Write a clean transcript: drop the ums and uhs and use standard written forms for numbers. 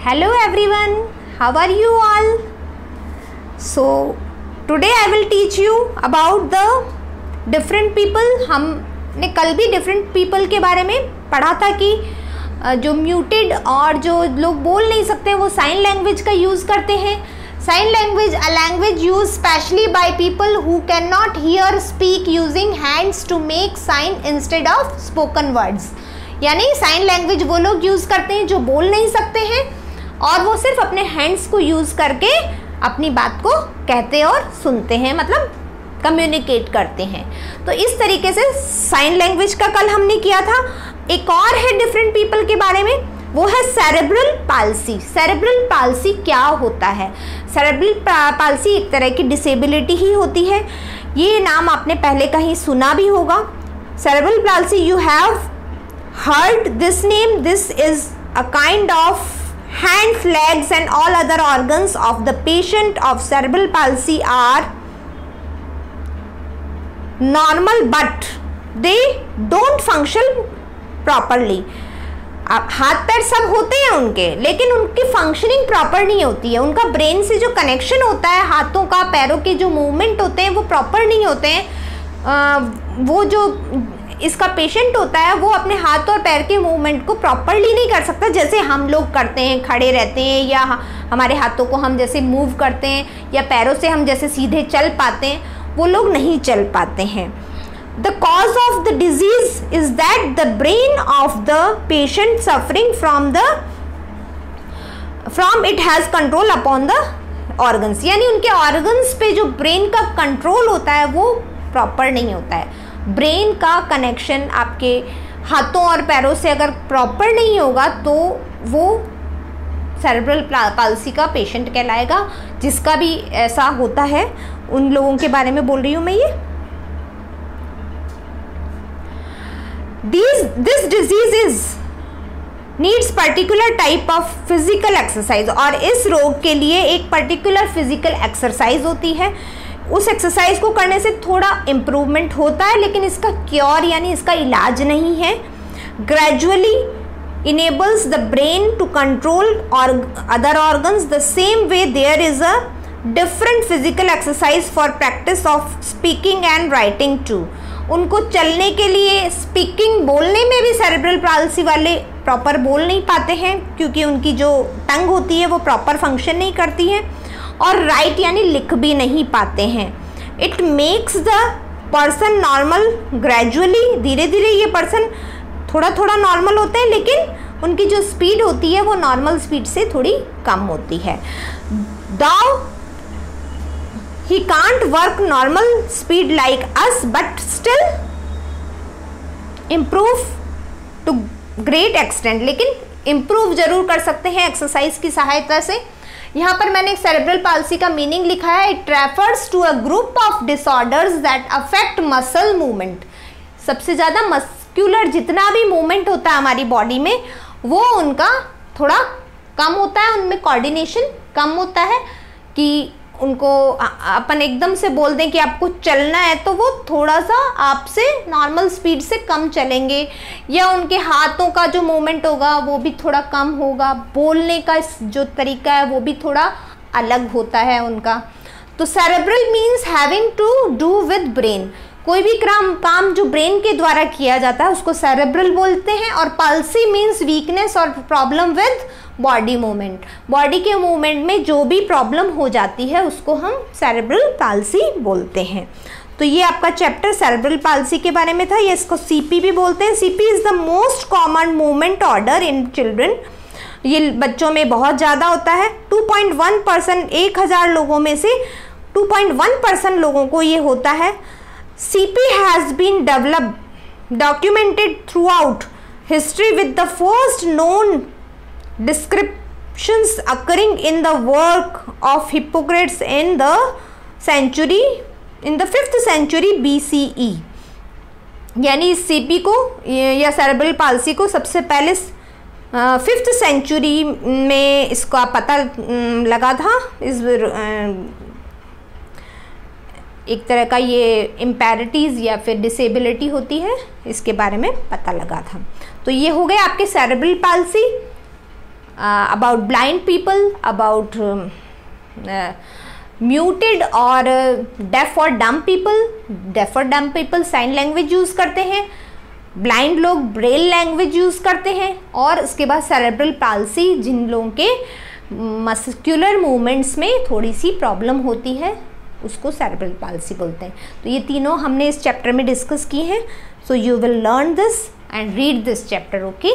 Hello everyone, how are you all? So today I will teach you about the different people. हमने कल भी different people के बारे में पढ़ा था कि जो म्यूटेड और जो लोग बोल नहीं सकते वो साइन लैंग्वेज का यूज़ करते हैं. Sign language a language used specially by people who cannot hear speak using hands to make sign instead of spoken words. यानी साइन लैंग्वेज वो लोग यूज़ करते हैं जो बोल नहीं सकते हैं और वो सिर्फ अपने हैंड्स को यूज़ करके अपनी बात को कहते और सुनते हैं, मतलब कम्युनिकेट करते हैं. तो इस तरीके से साइन लैंग्वेज का कल हमने किया था. एक और है डिफरेंट पीपल के बारे में, वो है सेरेब्रल पाल्सी. सेरेब्रल पाल्सी क्या होता है? सेरेब्रल पाल्सी एक तरह की डिसेबिलिटी ही होती है. ये नाम आपने पहले कहीं सुना भी होगा. Cerebral palsy, you have heard this name. This is a kind of hands, legs and all other organs of the patient of cerebral palsy are normal but they don't function properly. हाथ पैर सब होते हैं उनके, लेकिन उनकी functioning proper नहीं होती है. उनका ब्रेन से जो कनेक्शन होता है, हाथों का, पैरों के जो मूवमेंट होते हैं वो प्रॉपर नहीं होते हैं. वो जो इसका पेशेंट होता है वो अपने हाथ और पैर के मूवमेंट को प्रॉपरली नहीं कर सकता जैसे हम लोग करते हैं, खड़े रहते हैं, या हमारे हाथों को हम जैसे मूव करते हैं, या पैरों से हम जैसे सीधे चल पाते हैं, वो लोग नहीं चल पाते हैं. The cause of the disease is that the brain of the patient suffering from it has control upon the organs. यानी उनके ऑर्गन्स पे जो ब्रेन का कंट्रोल होता है वो प्रॉपर नहीं होता है. ब्रेन का कनेक्शन आपके हाथों और पैरों से अगर प्रॉपर नहीं होगा तो वो सेरेब्रल पाल्सी का पेशेंट कहलाएगा. जिसका भी ऐसा होता है उन लोगों के बारे में बोल रही हूँ मैं. ये this disease is needs particular type of physical exercise. और इस रोग के लिए एक पर्टिकुलर फिजिकल एक्सरसाइज होती है. उस एक्सरसाइज को करने से थोड़ा इम्प्रूवमेंट होता है, लेकिन इसका क्योर यानी इसका इलाज नहीं है. Gradually enables the brain to control और other organs the same way there is a different physical exercise for practice of speaking and writing too. उनको चलने के लिए, स्पीकिंग बोलने में भी सेरेब्रल पाल्सी वाले प्रॉपर बोल नहीं पाते हैं क्योंकि उनकी जो टंग होती है वो प्रॉपर फंक्शन नहीं करती है, और राइट यानी लिख भी नहीं पाते हैं. It makes the person normal gradually. धीरे धीरे ये पर्सन थोड़ा थोड़ा नॉर्मल होते हैं, लेकिन उनकी जो स्पीड होती है वो नॉर्मल स्पीड से थोड़ी कम होती है. Though he can't work normal speed like us but still improve to great extent. लेकिन इम्प्रूव जरूर कर सकते हैं एक्सरसाइज की सहायता से. यहाँ पर मैंने सेरेब्रल पाल्सी का मीनिंग लिखा है. It refers to a group of disorders that affect muscle movement. सबसे ज़्यादा मस्क्यूलर जितना भी मूवमेंट होता है हमारी बॉडी में वो उनका थोड़ा कम होता है, उनमें कोऑर्डिनेशन कम होता है. कि उनको अपन एकदम से बोल दें कि आपको चलना है तो वो थोड़ा सा आपसे नॉर्मल स्पीड से कम चलेंगे, या उनके हाथों का जो मूवमेंट होगा वो भी थोड़ा कम होगा. बोलने का जो तरीका है वो भी थोड़ा अलग होता है उनका. तो cerebral means having to do with brain. कोई भी काम जो ब्रेन के द्वारा किया जाता है उसको सेरेब्रल बोलते हैं. और पाल्सी मीन्स वीकनेस और problem with body movement. Body के मूवमेंट में जो भी प्रॉब्लम हो जाती है उसको हम सेरेब्रल पाल्सी बोलते हैं. तो ये आपका चैप्टर सेरेब्रल पाल्सी के बारे में था. ये इसको सीपी भी बोलते हैं. CP is the most common movement order in children. ये बच्चों में बहुत ज़्यादा होता है. 2.1%, 1000 लोगों में से 2.1% लोगों को ये होता है. CP has been documented throughout history with the first known descriptions occurring in the work of Hippocrates in the 5th century BCE. यानी इस CP को या सेरेब्रल पाल्सी को सबसे पहले 5th सेंचुरी में इसका पता लगा था. इस एक तरह का ये इम्पैरिटीज़ या फिर डिसेबिलिटी होती है, इसके बारे में पता लगा था. तो ये हो गए आपके cerebral palsy. About blind people, about muted और डेफ और डम पीपल। डेफ और dumb people sign language use करते हैं, ब्लाइंड लोग ब्रेल लैंग्वेज यूज़ करते हैं। और इसके बाद सेरेब्रल पाल्सी, जिन लोगों के मस्कुलर मूवमेंट्स में थोड़ी सी प्रॉब्लम होती है उसको सेरेब्रल पाल्सी बोलते हैं। तो ये तीनों हमने इस चैप्टर में डिस्कस की हैं। So you will learn this and read this chapter, okay.